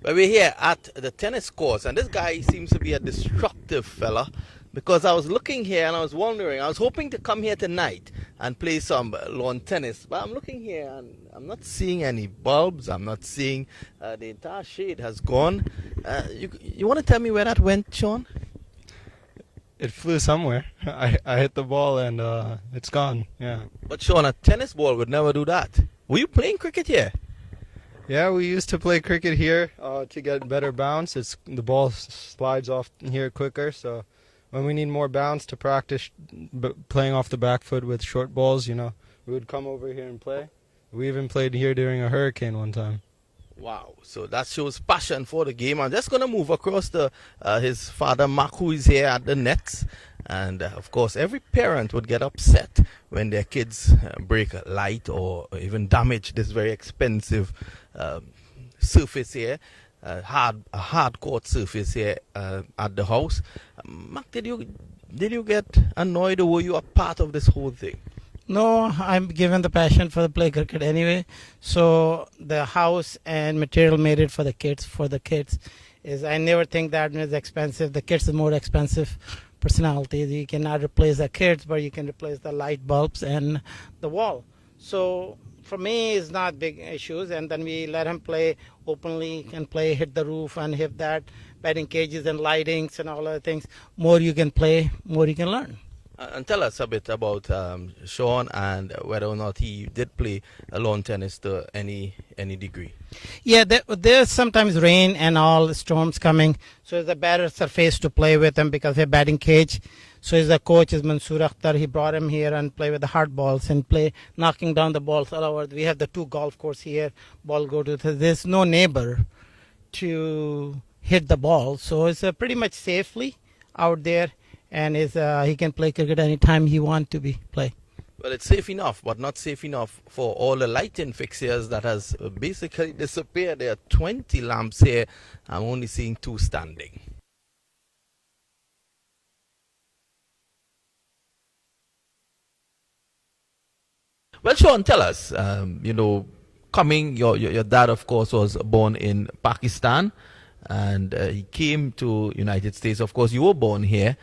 Well, we're here at the tennis courts, and this guy seems to be a destructive fella because I was looking here and I was wondering, I was hoping to come here tonight and play some lawn tennis, but I'm looking here and I'm not seeing any bulbs. I'm not seeing the entire shade has gone. You want to tell me where that went, Sean? It flew somewhere. I hit the ball and it's gone. Yeah. But Sean, a tennis ball would never do that. Were you playing cricket here? Yeah, we used to play cricket here to get better bounce. The ball slides off here quicker, so when we need more bounce to practice playing off the back foot with short balls, we would come over here and play. We even played here during a hurricane one time. Wow, so that shows passion for the game. I'm just going to move across to his father, Mark, who is here at the nets. And, of course, every parent would get upset when their kids break a light or even damage this very expensive surface here, a hard court surface here at the house. Mark, did you get annoyed, or were you a part of this whole thing? No, I'm given the passion for the play cricket anyway. So the house and material made it for the kids. Is I never think that is expensive. The kids is more expensive personality. You cannot replace the kids, but you can replace the light bulbs and the wall. So for me, it's not big issues. And then we let him play openly, can play, hit the roof and hit that, batting cages and lightings and all other things. More you can play, more you can learn. And tell us a bit about Sean and whether or not he did play lawn tennis to any degree. Yeah, there's sometimes rain and all storms coming, so it's a better surface to play with him because we're batting cage. So his coach is Mansoor Akhtar. He brought him here and play with the hard balls and play knocking down the balls all over. We have the 2 golf course here. Ball go to there's no neighbor to hit the ball, so it's pretty much safely out there. And he can play cricket anytime he wants to play. Well, it's safe enough, but not safe enough for all the lighting fixtures that has basically disappeared. There are 20 lamps here. I'm only seeing 2 standing. Well, Sean, tell us, your dad, of course, was born in Pakistan, and he came to United States. Of course, you were born here.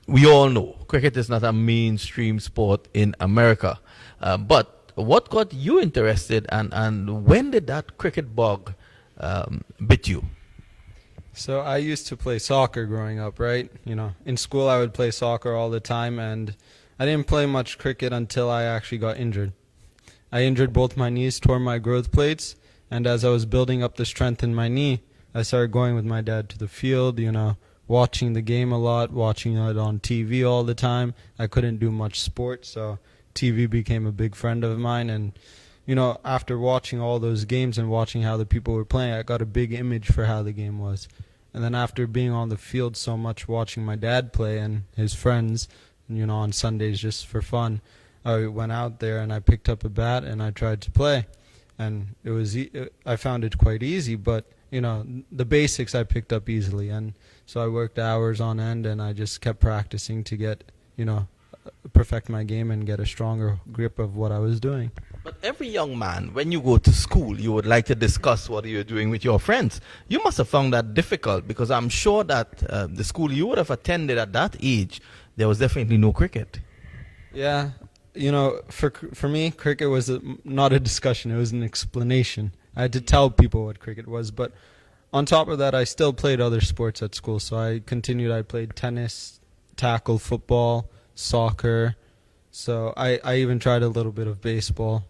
We all know cricket is not a mainstream sport in America. But what got you interested, and when did that cricket bug bit you? So I used to play soccer growing up, right? In school I would play soccer all the time, and I didn't play much cricket until I actually got injured. I injured both my knees, tore my growth plates, and as I was building up the strength in my knee, I started going with my dad to the field, watching the game a lot, watching it on TV all the time. I couldn't do much sport, so TV became a big friend of mine. And, after watching all those games and watching how the people were playing, I got a big image for how the game was. And then after being on the field so much, watching my dad play and his friends, on Sundays just for fun, I went out there and I picked up a bat and I tried to play. And I found it quite easy, but the basics I picked up easily, and so I worked hours on end, and I just kept practicing to get, perfect my game and get a stronger grip of what I was doing. But every young man, when you go to school, you would like to discuss what you're doing with your friends. You must have found that difficult, because I'm sure that the school you would have attended at that age, there was definitely no cricket. Yeah, for me, cricket was not a discussion, it was an explanation. I had to tell people what cricket was, but on top of that, I still played other sports at school. So I played tennis, tackle, football, soccer. So I even tried a little bit of baseball.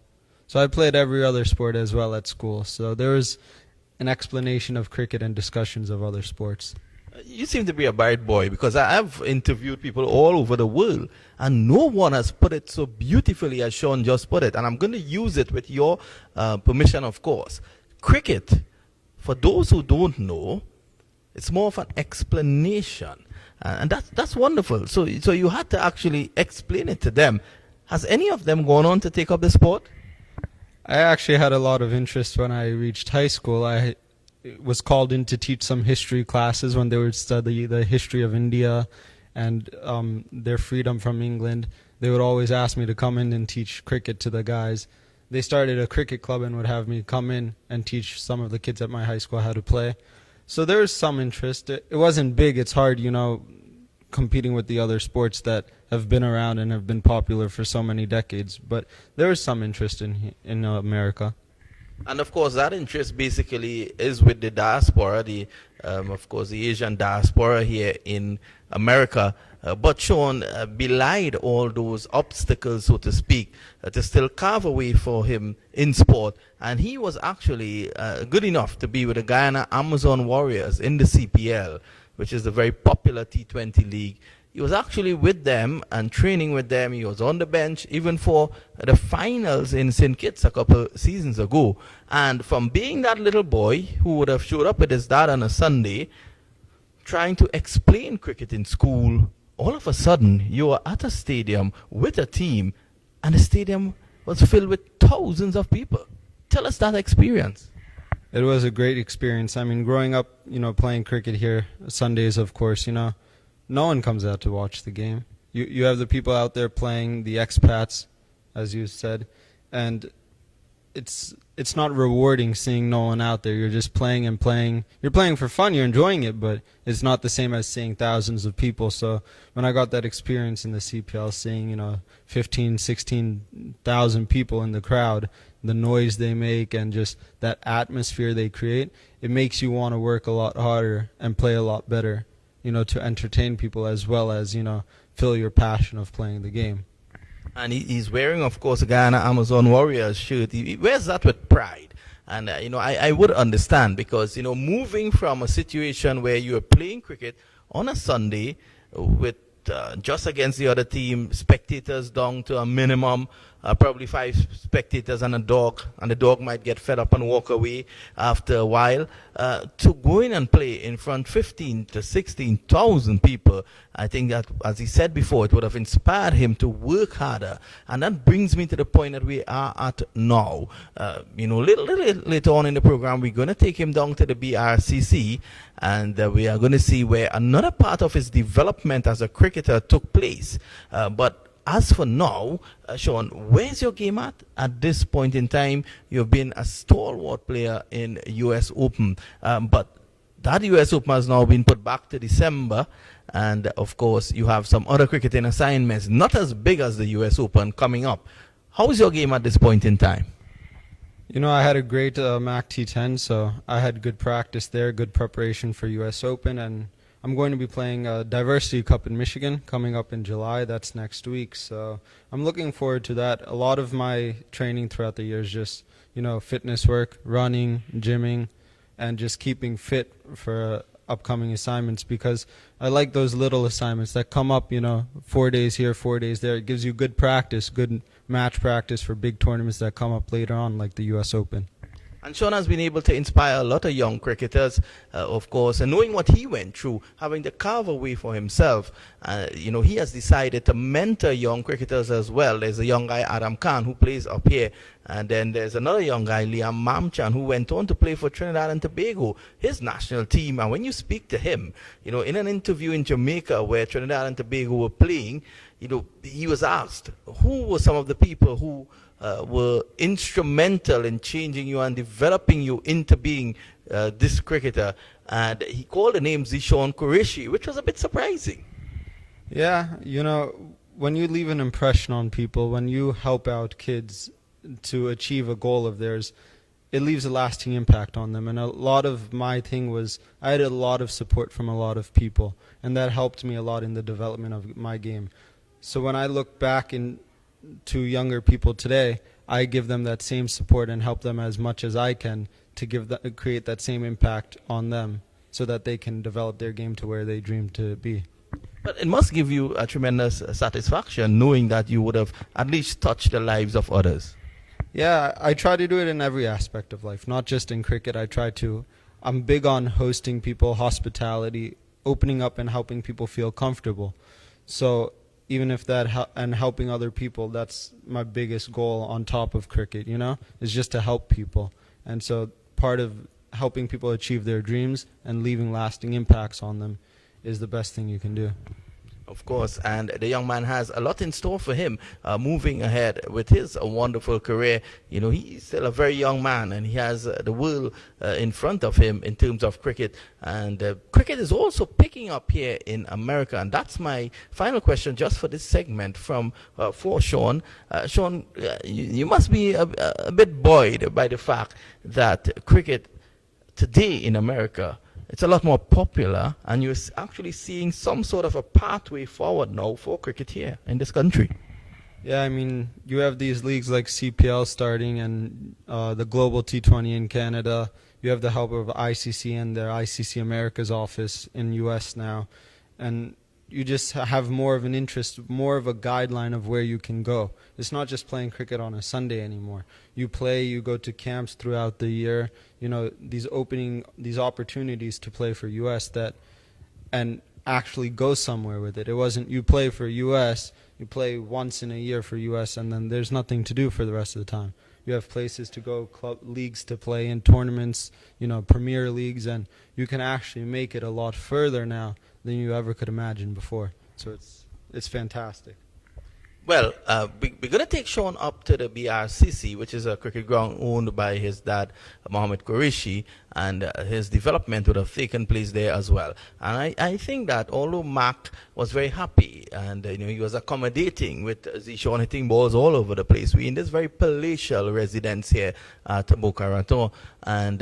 So I played every other sport as well at school. So there was an explanation of cricket and discussions of other sports. You seem to be a bright boy, because I've interviewed people all over the world, and no one has put it so beautifully as Sean just put it. And I'm going to use it with your permission, of course. Cricket, for those who don't know, it's more of an explanation. And that's wonderful. So you had to actually explain it to them. Has any of them gone on to take up the sport? I actually had a lot of interest when I reached high school. I was called in to teach some history classes when they would study the history of India and their freedom from England. They would always ask me to come in and teach cricket to the guys. they started a cricket club and would have me come in and teach some of the kids at my high school how to play. So there was some interest. It wasn't big. It's hard, competing with the other sports that have been around and have been popular for so many decades. But there was some interest in America. And of course, that interest basically is with the diaspora, of course, the Asian diaspora here in America. But Sean belied all those obstacles, so to speak, to still carve a way for him in sport. And he was actually good enough to be with the Guyana Amazon Warriors in the CPL, which is the very popular T20 league. He was actually with them and training with them. He was on the bench even for the finals in St. Kitts a couple seasons ago. And from being that little boy who would have showed up with his dad on a Sunday, trying to explain cricket in school, all of a sudden you are at a stadium with a team, and the stadium was filled with thousands of people. Tell us that experience. It was a great experience. I mean, growing up, playing cricket here, Sundays, of course, no one comes out to watch the game. You have the people out there playing, the expats, as you said, and it's not rewarding seeing no one out there. You're just playing and playing. You're playing for fun. You're enjoying it, but it's not the same as seeing thousands of people. So when I got that experience in the CPL, seeing 15, 16,000 people in the crowd, the noise they make, and just that atmosphere they create, it makes you want to work a lot harder and play a lot better, to entertain people as well as, fill your passion of playing the game. And he's wearing, of course, a Guyana Amazon Warriors shirt. He wears that with pride. And, I would understand because, moving from a situation where you are playing cricket on a Sunday with just against the other team, spectators down to a minimum, probably 5 spectators and a dog, and the dog might get fed up and walk away after a while, to go in and play in front 15 to 16,000 people. I think that, as he said before, it would have inspired him to work harder. And that brings me to the point that we are at now. Little later on in the program, we're going to take him down to the BRCC, and we are going to see where another part of his development as a cricketer took place. But as for now, Sean, where's your game at this point in time? You've been a stalwart player in US Open, but that US Open has now been put back to December, and of course you have some other cricketing assignments, not as big as the US Open, coming up. How is your game at this point in time? I had a great MAC T10, so I had good practice there, good preparation for US Open, and I'm going to be playing a Diversity Cup in Michigan coming up in July. That's next week. So I'm looking forward to that. A lot of my training throughout the year is just, fitness work, running, gymming, and just keeping fit for upcoming assignments, because I like those little assignments that come up, 4 days here, 4 days there. It gives you good practice, good match practice for big tournaments that come up later on, like the US Open. And Sean has been able to inspire a lot of young cricketers, of course, and knowing what he went through, having to carve a way for himself. He has decided to mentor young cricketers as well. There's a young guy, Adam Khan, who plays up here. And then there's another young guy, Liam Mamchan, who went on to play for Trinidad and Tobago, his national team. And when you speak to him, in an interview in Jamaica where Trinidad and Tobago were playing, he was asked, who were some of the people who were instrumental in changing you and developing you into being this cricketer, and he called the name Zishawn Qureshi, which was a bit surprising. Yeah, when you leave an impression on people, when you help out kids to achieve a goal of theirs, it leaves a lasting impact on them. And a lot of my thing was I had a lot of support from a lot of people, and that helped me a lot in the development of my game. So when I look back to younger people today, I give them that same support and help them as much as I can to create that same impact on them so that they can develop their game to where they dream to be. But it must give you a tremendous satisfaction knowing that you would have at least touched the lives of others. Yeah, I try to do it in every aspect of life, not just in cricket. I'm big on hosting people, hospitality, opening up and helping people feel comfortable. So even if and helping other people, that's my biggest goal on top of cricket, is just to help people. And so part of helping people achieve their dreams and leaving lasting impacts on them is the best thing you can do. Of course, and the young man has a lot in store for him moving ahead with his wonderful career. You know, he's still a very young man and he has the world in front of him in terms of cricket. And cricket is also picking up here in America. And that's my final question just for this segment for Sean. Sean, you must be a bit buoyed by the fact that cricket today in America, it's a lot more popular, and you're actually seeing some sort of a pathway forward now for cricket here in this country. Yeah, I mean, you have these leagues like CPL starting and the Global T20 in Canada. You have the help of ICC and their ICC America's office in US now. And you just have more of an interest, more of a guideline of where you can go. It's not just playing cricket on a Sunday anymore. You play, you go to camps throughout the year. You know, these opportunities to play for US and actually go somewhere with it. It wasn't you play for US, you play once in a year for US, and then there's nothing to do for the rest of the time. You have places to go, club leagues to play in, tournaments, you know, premier leagues, and you can actually make it a lot further now than you ever could imagine before. So it's fantastic. Well, we're going to take Sean up to the BRCC, which is a cricket ground owned by his dad, Mohammed Qureshi, and his development would have taken place there as well. And I think that although Mac was very happy and you know, he was accommodating with Zishawn hitting balls all over the place, we're in this very palatial residence here at Boca Raton. And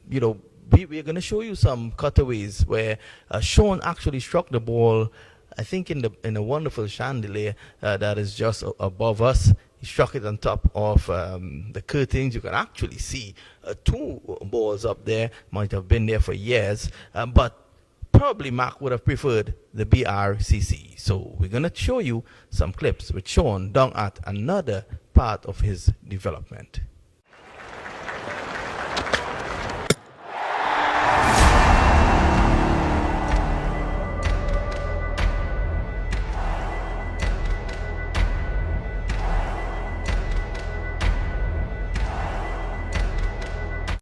you know, we're going to show you some cutaways where Sean actually struck the ball, I think in a wonderful chandelier that is just above us. He struck it on top of the curtains. You can actually see two balls up there. Might have been there for years, but probably Mark would have preferred the BRCC. So we're going to show you some clips with Sean down at another part of his development.